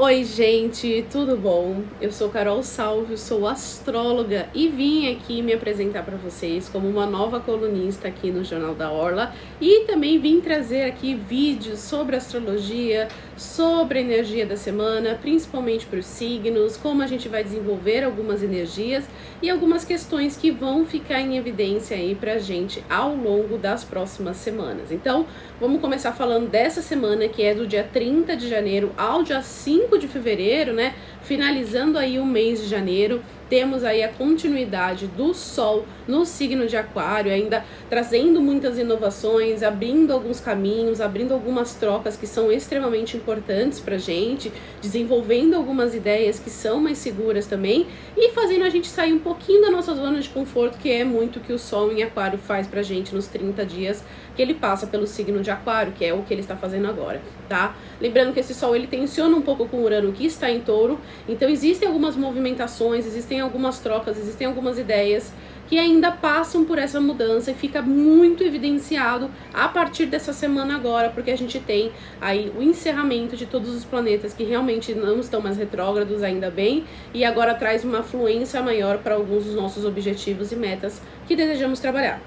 Oi gente, tudo bom? Eu sou Carol Salvio, sou astróloga e vim aqui me apresentar para vocês como uma nova colunista aqui no Jornal da Orla e também vim trazer aqui vídeos sobre astrologia, sobre a energia da semana, principalmente para os signos, como a gente vai desenvolver algumas energias e algumas questões que vão ficar em evidência aí pra gente ao longo das próximas semanas. Então, vamos começar falando dessa semana que é do dia 30 de janeiro ao dia 5 de fevereiro, né? Finalizando aí o mês de janeiro, temos aí a continuidade do Sol no signo de Aquário, ainda trazendo muitas inovações, abrindo alguns caminhos, abrindo algumas trocas que são extremamente importantes pra gente, desenvolvendo algumas ideias que são mais seguras também e fazendo a gente sair um pouquinho da nossa zona de conforto, que é muito o que o Sol em Aquário faz pra gente nos 30 dias que ele passa pelo signo de Aquário, que é o que ele está fazendo agora, tá? Lembrando que esse Sol ele tensiona um pouco com o Urano que está em Touro, então existem algumas movimentações, existem algumas trocas, existem algumas ideias que ainda passam por essa mudança e fica muito evidenciado a partir dessa semana agora, porque a gente tem aí o encerramento de todos os planetas que realmente não estão mais retrógrados, ainda bem, e agora traz uma fluência maior para alguns dos nossos objetivos e metas que desejamos trabalhar.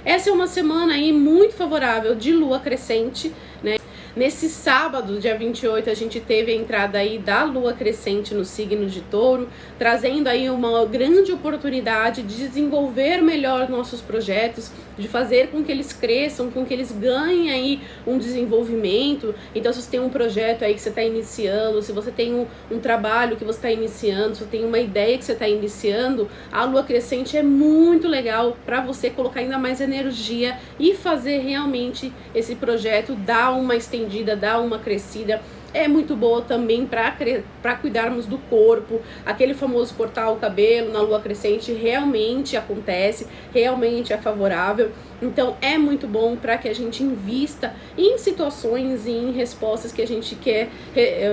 Essa é uma semana aí muito favorável de lua crescente, né? Nesse sábado, dia 28, a gente teve a entrada aí da lua crescente no signo de Touro, trazendo aí uma grande oportunidade de desenvolver melhor nossos projetos, de fazer com que eles cresçam, com que eles ganhem aí um desenvolvimento. Então, se você tem um projeto aí que você está iniciando, se você tem um trabalho que você está iniciando, se você tem uma ideia que você está iniciando, a lua crescente é muito legal para você colocar ainda mais energia e fazer realmente esse projeto dar uma extensão, dá uma crescida. É muito boa também para cuidarmos do corpo. Aquele famoso cortar o cabelo na lua crescente realmente acontece, realmente é favorável. Então é muito bom para que a gente invista em situações e em respostas que a gente quer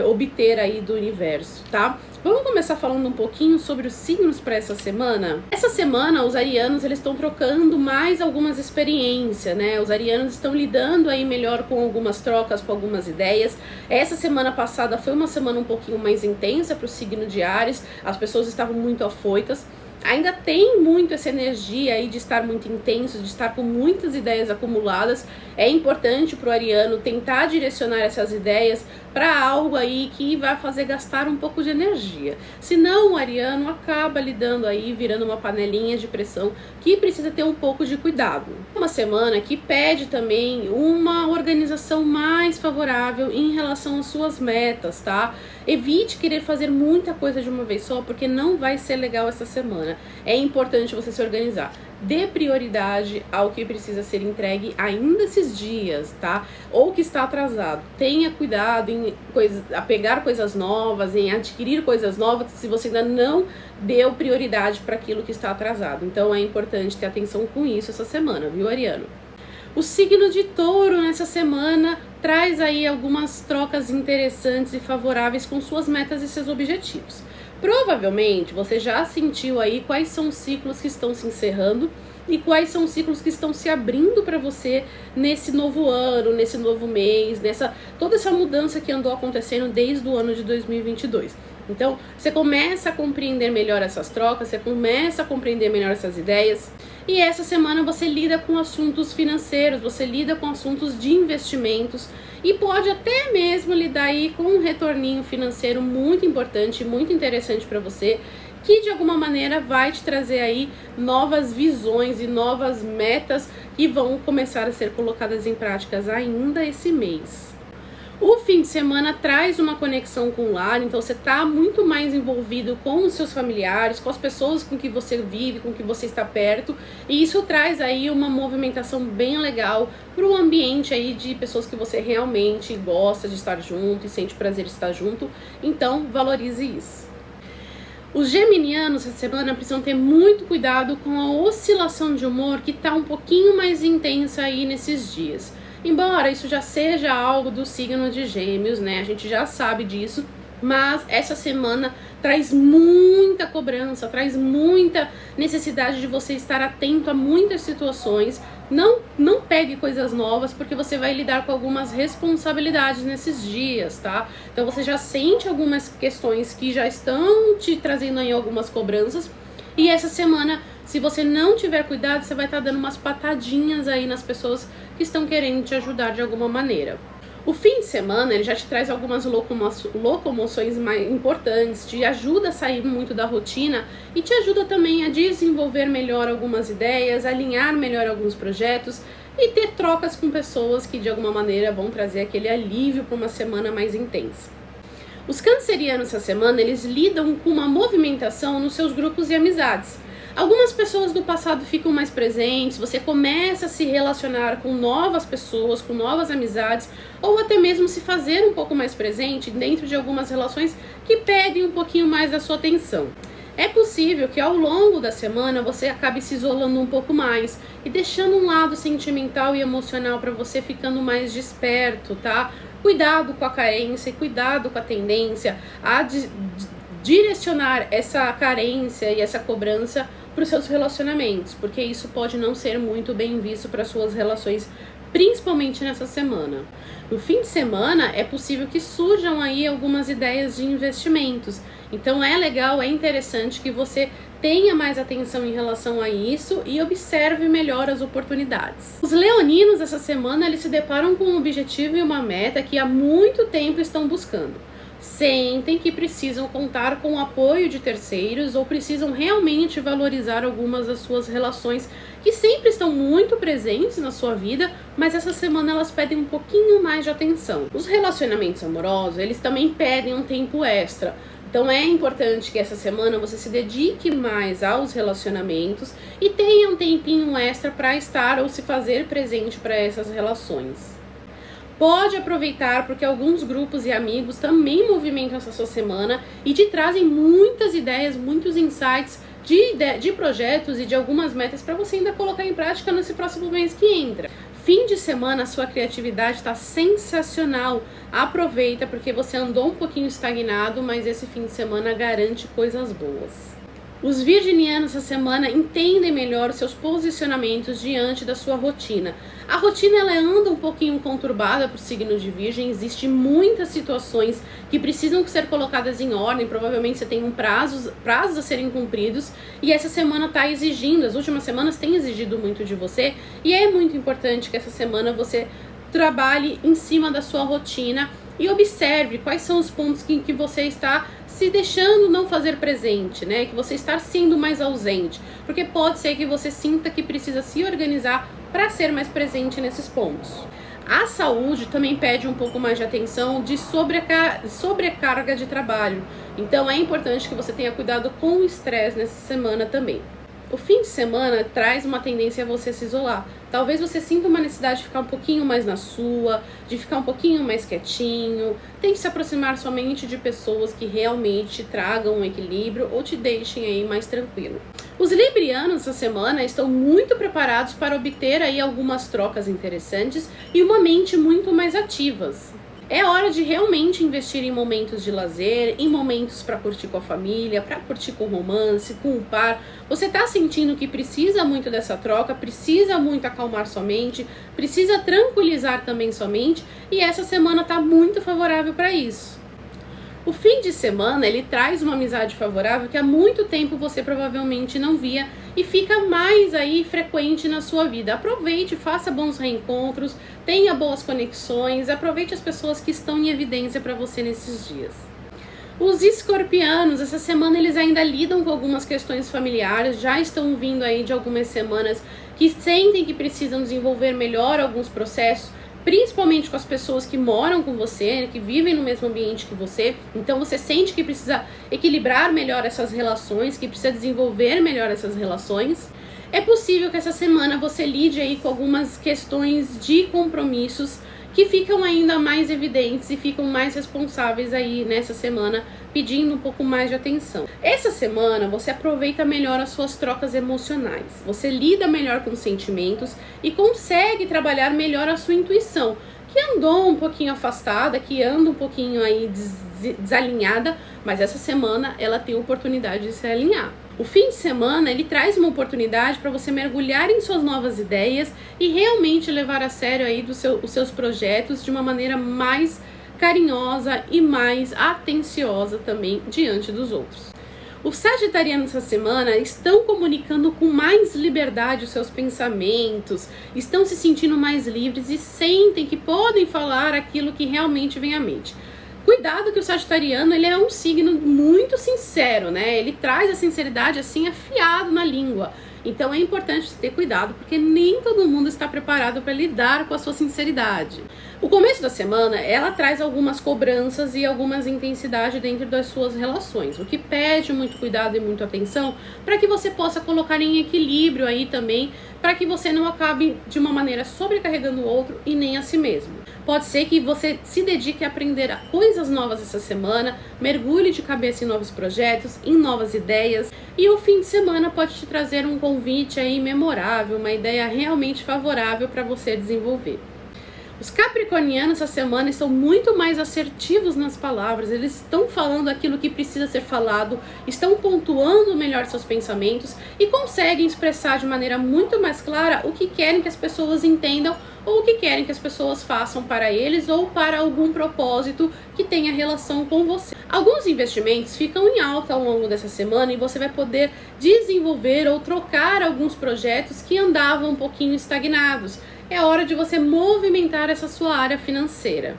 obter aí do universo, tá? Vamos começar falando um pouquinho sobre os signos para essa semana? Essa semana os arianos eles estão trocando mais algumas experiências, né? Os arianos estão lidando aí melhor com algumas trocas, com algumas ideias. Essa semana passada foi uma semana um pouquinho mais intensa para o signo de Áries, as pessoas estavam muito afoitas. Ainda tem muito essa energia aí de estar muito intenso, de estar com muitas ideias acumuladas. É importante para o ariano tentar direcionar essas ideias para algo aí que vai fazer gastar um pouco de energia. Senão o ariano acaba lidando aí, virando uma panelinha de pressão que precisa ter um pouco de cuidado. Uma semana que pede também uma organização mais favorável em relação às suas metas, tá? Evite querer fazer muita coisa de uma vez só, porque não vai ser legal essa semana. É importante você se organizar. Dê prioridade ao que precisa ser entregue ainda esses dias, tá? Ou que está atrasado. Tenha cuidado em pegar coisas novas, em adquirir coisas novas, se você ainda não deu prioridade para aquilo que está atrasado. Então é importante ter atenção com isso essa semana, viu, ariano? O signo de Touro nessa semana traz aí algumas trocas interessantes e favoráveis com suas metas e seus objetivos. Provavelmente você já sentiu aí quais são os ciclos que estão se encerrando e quais são os ciclos que estão se abrindo para você nesse novo ano, nesse novo mês, toda essa mudança que andou acontecendo desde o ano de 2022. Então, você começa a compreender melhor essas trocas, você começa a compreender melhor essas ideias. E essa semana você lida com assuntos financeiros, você lida com assuntos de investimentos e pode até mesmo lidar aí com um retorninho financeiro muito importante, muito interessante para você, que de alguma maneira vai te trazer aí novas visões e novas metas que vão começar a ser colocadas em práticas ainda esse mês. O fim de semana traz uma conexão com o lar, então você está muito mais envolvido com os seus familiares, com as pessoas com que você vive, com que você está perto, e isso traz aí uma movimentação bem legal para o ambiente aí de pessoas que você realmente gosta de estar junto e sente prazer de estar junto, então valorize isso. Os geminianos essa semana precisam ter muito cuidado com a oscilação de humor que está um pouquinho mais intensa aí nesses dias. Embora isso já seja algo do signo de Gêmeos, né? A gente já sabe disso, mas essa semana traz muita cobrança, traz muita necessidade de você estar atento a muitas situações, não pegue coisas novas, porque você vai lidar com algumas responsabilidades nesses dias, tá? Então você já sente algumas questões que já estão te trazendo aí algumas cobranças. E essa semana, se você não tiver cuidado, você vai estar dando umas patadinhas aí nas pessoas que estão querendo te ajudar de alguma maneira. O fim de semana, ele já te traz algumas locomoções mais importantes, te ajuda a sair muito da rotina e te ajuda também a desenvolver melhor algumas ideias, alinhar melhor alguns projetos e ter trocas com pessoas que de alguma maneira vão trazer aquele alívio para uma semana mais intensa. Os cancerianos essa semana, eles lidam com uma movimentação nos seus grupos e amizades. Algumas pessoas do passado ficam mais presentes, você começa a se relacionar com novas pessoas, com novas amizades, ou até mesmo se fazer um pouco mais presente dentro de algumas relações que pedem um pouquinho mais da sua atenção. É possível que ao longo da semana você acabe se isolando um pouco mais e deixando um lado sentimental e emocional para você ficando mais desperto, tá? Cuidado com a carência e cuidado com a tendência a direcionar essa carência e essa cobrança para os seus relacionamentos, porque isso pode não ser muito bem visto para suas relações, principalmente nessa semana. No fim de semana é possível que surjam aí algumas ideias de investimentos, então é legal, é interessante que você tenha mais atenção em relação a isso e observe melhor as oportunidades. Os leoninos essa semana, eles se deparam com um objetivo e uma meta que há muito tempo estão buscando. Sentem que precisam contar com o apoio de terceiros ou precisam realmente valorizar algumas das suas relações que sempre estão muito presentes na sua vida, mas essa semana elas pedem um pouquinho mais de atenção. Os relacionamentos amorosos, eles também pedem um tempo extra. Então é importante que essa semana você se dedique mais aos relacionamentos e tenha um tempinho extra para estar ou se fazer presente para essas relações. Pode aproveitar porque alguns grupos e amigos também movimentam essa sua semana e te trazem muitas ideias, muitos insights de projetos e de algumas metas para você ainda colocar em prática nesse próximo mês que entra. Fim de semana, a sua criatividade está sensacional. Aproveita porque você andou um pouquinho estagnado, mas esse fim de semana garante coisas boas. Os virginianos essa semana entendem melhor os seus posicionamentos diante da sua rotina. A rotina ela anda um pouquinho conturbada para o signo de Virgem, existem muitas situações que precisam ser colocadas em ordem, provavelmente você tem prazos a serem cumpridos e essa semana está exigindo, as últimas semanas têm exigido muito de você e é muito importante que essa semana você trabalhe em cima da sua rotina e observe quais são os pontos que você está se deixando não fazer presente, né? Que você está sendo mais ausente, porque pode ser que você sinta que precisa se organizar para ser mais presente nesses pontos. A saúde também pede um pouco mais de atenção de sobrecarga de trabalho, então é importante que você tenha cuidado com o estresse nessa semana também. O fim de semana traz uma tendência a você se isolar. Talvez você sinta uma necessidade de ficar um pouquinho mais na sua, de ficar um pouquinho mais quietinho. Tente se aproximar somente de pessoas que realmente tragam um equilíbrio ou te deixem aí mais tranquilo. Os librianos essa semana estão muito preparados para obter aí algumas trocas interessantes e uma mente muito mais ativas. É hora de realmente investir em momentos de lazer, em momentos para curtir com a família, para curtir com romance, com o par. Você está sentindo que precisa muito dessa troca, precisa muito acalmar sua mente, precisa tranquilizar também sua mente e essa semana está muito favorável para isso. O fim de semana, ele traz uma amizade favorável que há muito tempo você provavelmente não via e fica mais aí frequente na sua vida. Aproveite, faça bons reencontros, tenha boas conexões, aproveite as pessoas que estão em evidência para você nesses dias. Os escorpianos, essa semana eles ainda lidam com algumas questões familiares, já estão vindo aí de algumas semanas que sentem que precisam desenvolver melhor alguns processos, principalmente com as pessoas que moram com você, que vivem no mesmo ambiente que você. Então você sente que precisa equilibrar melhor essas relações, que precisa desenvolver melhor essas relações. É possível que essa semana você lide aí com algumas questões de compromissos que ficam ainda mais evidentes e ficam mais responsáveis aí nessa semana, pedindo um pouco mais de atenção. Essa semana você aproveita melhor as suas trocas emocionais, você lida melhor com os sentimentos e consegue trabalhar melhor a sua intuição, que andou um pouquinho afastada, que anda um pouquinho aí desalinhada, mas essa semana ela tem a oportunidade de se alinhar. O fim de semana, ele traz uma oportunidade para você mergulhar em suas novas ideias e realmente levar a sério aí os seus projetos de uma maneira mais carinhosa e mais atenciosa também diante dos outros. Os sagitarianos essa semana estão comunicando com mais liberdade os seus pensamentos, estão se sentindo mais livres e sentem que podem falar aquilo que realmente vem à mente. Cuidado que o sagitariano, ele é um signo muito sincero, né? Ele traz a sinceridade assim afiado na língua. Então é importante você ter cuidado, porque nem todo mundo está preparado para lidar com a sua sinceridade. O começo da semana, ela traz algumas cobranças e algumas intensidades dentro das suas relações, o que pede muito cuidado e muita atenção para que você possa colocar em equilíbrio aí também, para que você não acabe de uma maneira sobrecarregando o outro e nem a si mesmo. Pode ser que você se dedique a aprender coisas novas essa semana, mergulhe de cabeça em novos projetos, em novas ideias, e o fim de semana pode te trazer um convite aí memorável, uma ideia realmente favorável para você desenvolver. Os capricornianos essa semana estão muito mais assertivos nas palavras, eles estão falando aquilo que precisa ser falado, estão pontuando melhor seus pensamentos e conseguem expressar de maneira muito mais clara o que querem que as pessoas entendam ou o que querem que as pessoas façam para eles ou para algum propósito que tenha relação com você. Alguns investimentos ficam em alta ao longo dessa semana e você vai poder desenvolver ou trocar alguns projetos que andavam um pouquinho estagnados. É hora de você movimentar essa sua área financeira.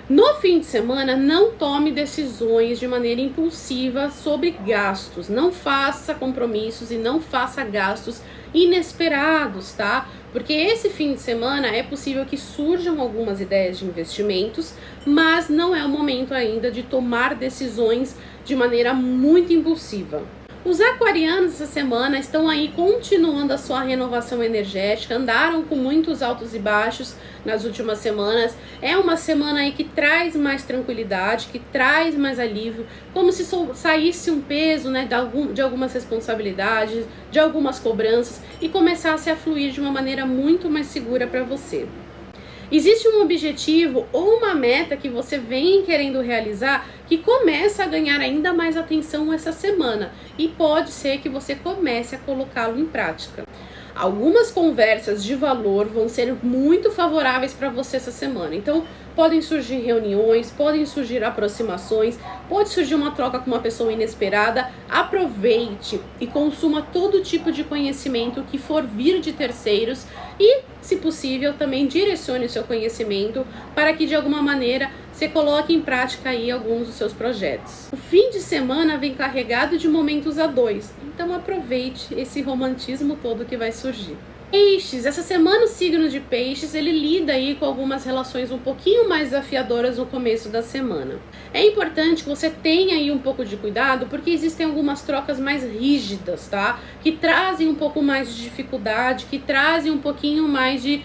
No fim de semana, não tome decisões de maneira impulsiva sobre gastos. Não faça compromissos e não faça gastos inesperados, tá? Porque esse fim de semana é possível que surjam algumas ideias de investimentos, mas não é o momento ainda de tomar decisões de maneira muito impulsiva. Os aquarianos essa semana estão aí continuando a sua renovação energética, andaram com muitos altos e baixos nas últimas semanas. É uma semana aí que traz mais tranquilidade, que traz mais alívio, como se saísse um peso, né, de algumas responsabilidades, de algumas cobranças e começasse a fluir de uma maneira muito mais segura para você. Existe um objetivo ou uma meta que você vem querendo realizar que começa a ganhar ainda mais atenção essa semana e pode ser que você comece a colocá-lo em prática. Algumas conversas de valor vão ser muito favoráveis para você essa semana. Então, podem surgir reuniões, podem surgir aproximações, pode surgir uma troca com uma pessoa inesperada. Aproveite e consuma todo tipo de conhecimento que for vir de terceiros e, se possível, também direcione o seu conhecimento para que, de alguma maneira, você coloque em prática aí alguns dos seus projetos. O fim de semana vem carregado de momentos a dois, então aproveite esse romantismo todo que vai surgir. Peixes, essa semana o signo de Peixes, ele lida aí com algumas relações um pouquinho mais desafiadoras no começo da semana. É importante que você tenha aí um pouco de cuidado, porque existem algumas trocas mais rígidas, tá? Que trazem um pouco mais de dificuldade, que trazem um pouquinho mais de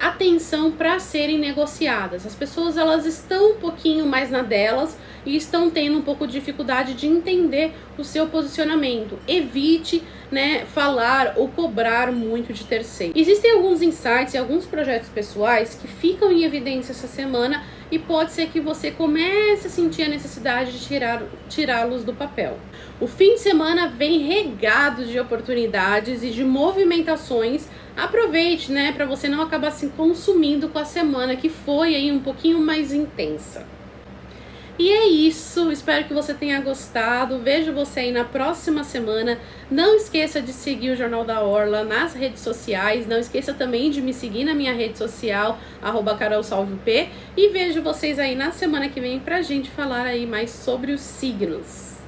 atenção para serem negociadas. As pessoas, elas estão um pouquinho mais na delas e estão tendo um pouco de dificuldade de entender o seu posicionamento. Evite, né, falar ou cobrar muito de terceiro. Existem alguns insights e alguns projetos pessoais que ficam em evidência essa semana e pode ser que você comece a sentir a necessidade de tirá-los do papel. O fim de semana vem regado de oportunidades e de movimentações. Aproveite, né, para você não acabar se consumindo com a semana que foi aí um pouquinho mais intensa. E é isso, espero que você tenha gostado, vejo você aí na próxima semana. Não esqueça de seguir o Jornal da Orla nas redes sociais, não esqueça também de me seguir na minha rede social, @carolsalvop, e vejo vocês aí na semana que vem pra gente falar aí mais sobre os signos.